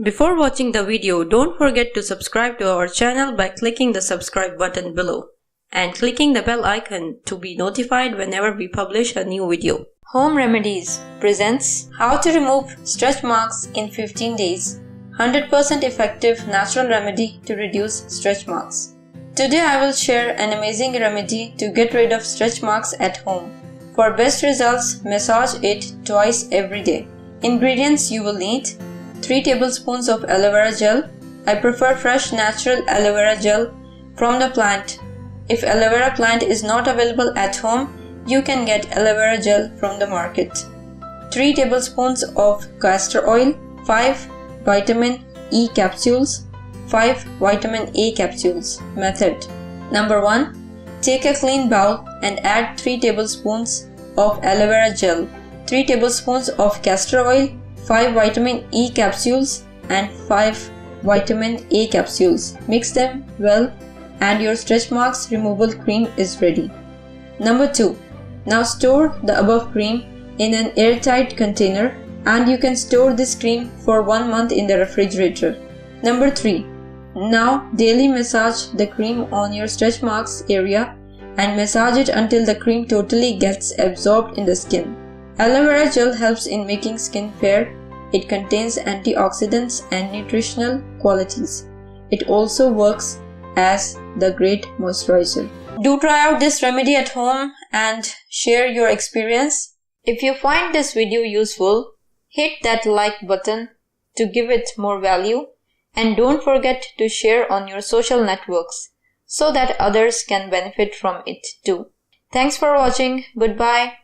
Before watching the video, don't forget to subscribe to our channel by clicking the subscribe button below and clicking the bell icon to be notified whenever we publish a new video. Home Remedies presents How to Remove Stretch Marks in 15 Days. 100% effective natural remedy to reduce stretch marks. Today I will share an amazing remedy to get rid of stretch marks at home. For best results, massage it twice every day. Ingredients you will need: 3 tablespoons of aloe vera gel. I prefer fresh natural aloe vera gel from the plant. If aloe vera plant is not available at home, you can get aloe vera gel from the market. 3 tablespoons of castor oil. 5 vitamin E capsules. 5 vitamin A capsules. Method: Number 1. Take a clean bowl and add 3 tablespoons of aloe vera gel, 3 tablespoons of castor oil, 5 vitamin E capsules and 5 vitamin A capsules. Mix them well and your stretch marks removal cream is ready. Number 2. Now store the above cream in an airtight container and you can store this cream for 1 month in the refrigerator. Number 3. Now daily massage the cream on your stretch marks area and massage it until the cream totally gets absorbed in the skin. Aloe vera gel helps in making skin fair. It contains antioxidants and nutritional qualities. It also works as the great moisturizer. Do try out this remedy at home and share your experience. If you find this video useful, hit that like button to give it more value, and don't forget to share on your social networks so that others can benefit from it too. Thanks for watching. Goodbye.